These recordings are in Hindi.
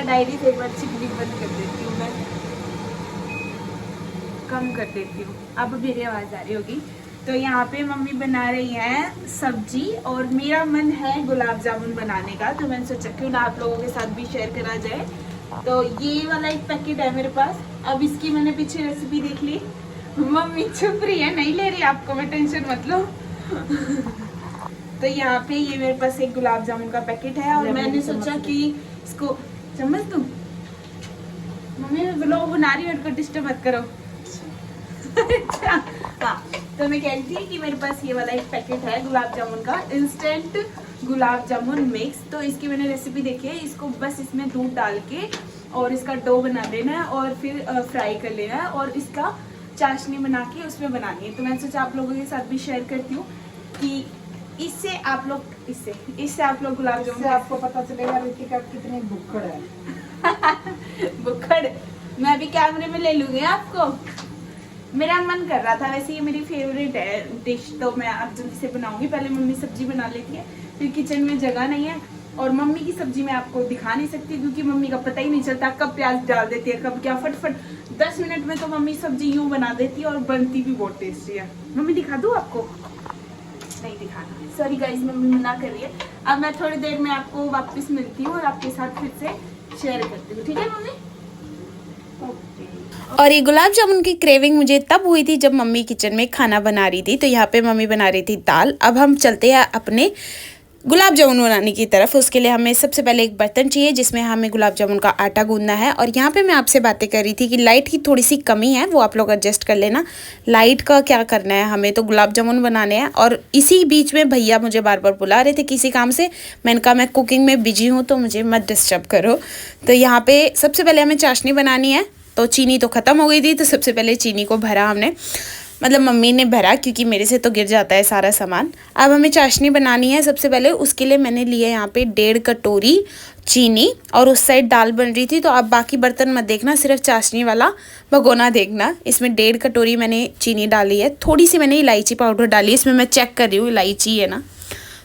डायरी से एक बार चिकनी बंद कर देती हूँ मैं, कम कर देती हूँ। अब मेरी आवाज़ आ रही होगी। तो यहाँ पे मम्मी बना रही हैं सब्जी और मेरा मन है गुलाब जामुन बनाने का, तो मैंने सोचा क्यों ना आप लोगों के साथ भी शेयर करा जाए। तो ये वाला एक पैकेट है मेरे पास। अब इसकी मैंने पीछे रेसिपी देख ली। मम्मी छुप रही है, नहीं ले रही आपको, मैं टेंशन मत लो। तो यहाँ पे ये मेरे पास एक गुलाब जामुन का पैकेट है और मैंने सोचा कि इसको चम्मच दूं। मम्मी मैं ब्लॉग बना रही हूँ, उनको डिस्टर्ब मत करो। अच्छा हाँ, तो मैं कह रही थी कि मेरे पास ये वाला एक पैकेट है गुलाब जामुन का, इंस्टेंट गुलाब जामुन मिक्स। तो इसकी मैंने रेसिपी देखी है। इसको बस इसमें दूध डाल के और इसका डो बना देना है और फिर फ्राई कर लेना है और इसका चाशनी बना के उसमें बनानी है। तो मैंने सोचा आप लोगों के साथ भी शेयर करती हूँ कि इससे आप लोग गुलाब जामुन आपको पता चलेगा रितिका कितनी भुक्कड़ है। भुक्कड़ मैं भी कैमरे में ले लूंगी आपको। मेरा मन कर रहा था, वैसे ये मेरी फेवरेट है डिश, तो मैं अब जल्दी से बनाऊंगी। पहले मम्मी सब्जी बना लेती है, फिर किचन में जगह नहीं है और मम्मी की सब्जी मैं आपको दिखा नहीं सकती क्योंकि मम्मी का पता ही नहीं चलता कब प्याज डाल देती है कब क्या। फटफट 10 मिनट में तो मम्मी सब्जी यूं बना देती है और बनती भी बहुत टेस्टी है। मम्मी दिखा दूँ आपको? नहीं दिखाना, सॉरी गाइस, मम्मी मना कर रही है। अब मैं थोड़ी देर में आपको वापस मिलती हूँ और आपके साथ फिर से शेयर करती हूँ, ठीक है मम्मी? और ये गुलाब जामुन की क्रेविंग मुझे तब हुई थी जब मम्मी किचन में खाना बना रही थी। तो यहाँ पे मम्मी बना रही थी दाल। अब हम चलते हैं अपने गुलाब जामुन बनाने की तरफ। उसके लिए हमें सबसे पहले एक बर्तन चाहिए जिसमें हमें गुलाब जामुन का आटा गूंदना है। और यहाँ पे मैं आपसे बातें कर रही थी कि लाइट की थोड़ी सी कमी है, वो आप लोग एडजस्ट कर लेना। लाइट का क्या करना है, हमें तो गुलाब जामुन बनाने हैं। और इसी बीच में भैया मुझे बार बार बुला रहे थे किसी काम से। मैंने कहा मैं कुकिंग में बिजी हूँ तो मुझे मत डिस्टर्ब करो। तो यहाँ पे सबसे पहले हमें चाशनी बनानी है। तो चीनी तो ख़त्म हो गई थी, तो सबसे पहले चीनी को भरा हमने, मतलब मम्मी ने भरा क्योंकि मेरे से तो गिर जाता है सारा सामान। अब हमें चाशनी बनानी है। सबसे पहले उसके लिए मैंने लिया यहाँ पे 1.5 कटोरी चीनी और उस साइड दाल बन रही थी। तो आप बाकी बर्तन मत देखना, सिर्फ चाशनी वाला भगोना देखना। इसमें 1.5 कटोरी मैंने चीनी डाली है। थोड़ी सी मैंने इलायची पाउडर डाली है, इसमें मैं चेक कर रही हूँ इलायची है ना,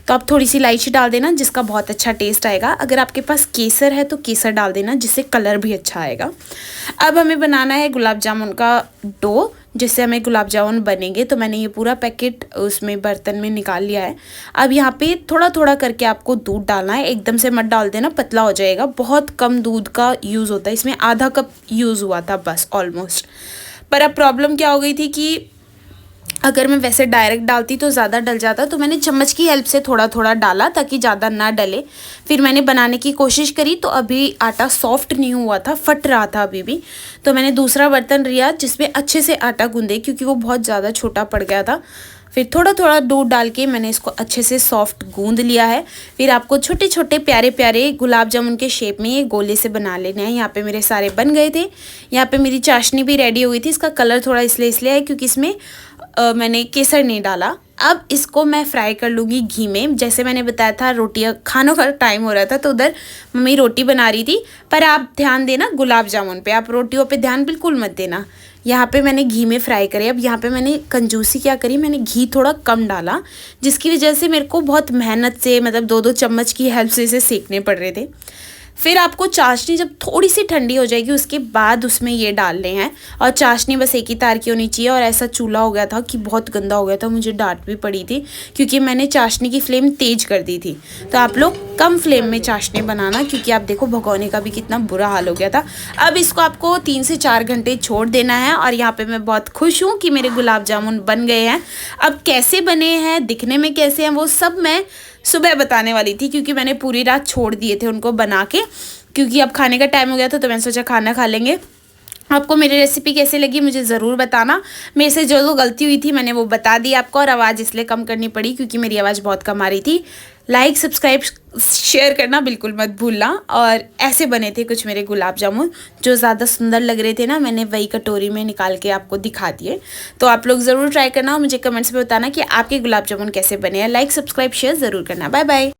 तो आप थोड़ी सी इलायची डाल देना जिसका बहुत अच्छा टेस्ट आएगा। अगर आपके पास केसर है तो केसर डाल देना जिससे कलर भी अच्छा आएगा। अब हमें बनाना है गुलाब जामुन का डो जिससे हमें गुलाब जामुन बनेंगे। तो मैंने ये पूरा पैकेट उसमें बर्तन में निकाल लिया है। अब यहाँ पे थोड़ा थोड़ा करके आपको दूध डालना है, एकदम से मत डाल देना, पतला हो जाएगा। बहुत कम दूध का यूज़ होता है इसमें, आधा कप यूज़ हुआ था बस ऑलमोस्ट। पर अब प्रॉब्लम क्या हो गई थी कि अगर मैं वैसे डायरेक्ट डालती तो ज़्यादा डल जाता, तो मैंने चम्मच की हेल्प से थोड़ा थोड़ा डाला ताकि ज़्यादा ना डले। फिर मैंने बनाने की कोशिश करी तो अभी आटा सॉफ्ट नहीं हुआ था, फट रहा था अभी भी। तो मैंने दूसरा बर्तन लिया जिसमें अच्छे से आटा गूंदे क्योंकि वो बहुत ज़्यादा छोटा पड़ गया था। फिर थोड़ा थोड़ा दूध डाल के मैंने इसको अच्छे से सॉफ्ट गूंद लिया है। फिर आपको छोटे छोटे प्यारे प्यारे गुलाब जामुन के शेप में ये गोले से बना लेने हैं। यहाँ पे मेरे सारे बन गए थे। यहाँ पे मेरी चाशनी भी रेडी हो गई थी। इसका कलर थोड़ा इसलिए है क्योंकि इसमें मैंने केसर नहीं डाला। अब इसको मैं फ्राई कर लूँगी घी में। जैसे मैंने बताया था रोटियाँ खानों का टाइम हो रहा था तो उधर मम्मी रोटी बना रही थी, पर आप ध्यान देना गुलाब जामुन पे, आप रोटियों पे ध्यान बिल्कुल मत देना। यहाँ पे मैंने घी में फ्राई करे। अब यहाँ पे मैंने कंजूसी क्या करी, मैंने घी थोड़ा कम डाला जिसकी वजह से मेरे को बहुत मेहनत से, मतलब 2-2 चम्मच की हेल्प से इसे सेकने पड़ रहे थे। फिर आपको चाशनी जब थोड़ी सी ठंडी हो जाएगी उसके बाद उसमें ये डालने हैं। और चाशनी बस एक ही तार की होनी चाहिए। और ऐसा चूल्हा हो गया था कि बहुत गंदा हो गया था, मुझे डांट भी पड़ी थी क्योंकि मैंने चाशनी की फ्लेम तेज कर दी थी। तो आप लोग कम फ्लेम में चाशनी बनाना क्योंकि आप देखो भगोने का भी कितना बुरा हाल हो गया था। अब इसको आपको 3 से 4 घंटे छोड़ देना है। और यहाँ पर मैं बहुत खुश हूँ कि मेरे गुलाब जामुन बन गए हैं। अब कैसे बने हैं, दिखने में कैसे हैं, वो सब मैं सुबह बताने वाली थी क्योंकि मैंने पूरी रात छोड़ दिए थे उनको बना के, क्योंकि अब खाने का टाइम हो गया था तो मैंने सोचा खाना खा लेंगे। आपको मेरी रेसिपी कैसे लगी मुझे ज़रूर बताना। मेरे से जो गलती हुई थी मैंने वो बता दी आपको। और आवाज़ इसलिए कम करनी पड़ी क्योंकि मेरी आवाज़ बहुत कम आ रही थी। लाइक सब्सक्राइब शेयर करना बिल्कुल मत भूलना। और ऐसे बने थे कुछ मेरे गुलाब जामुन, जो ज़्यादा सुंदर लग रहे थे ना, मैंने वही कटोरी में निकाल के आपको दिखा दिए। तो आप लोग ज़रूर ट्राई करना और मुझे कमेंट्स में बताना कि आपके गुलाब जामुन कैसे बने हैं। लाइक सब्सक्राइब शेयर ज़रूर करना। Bye bye.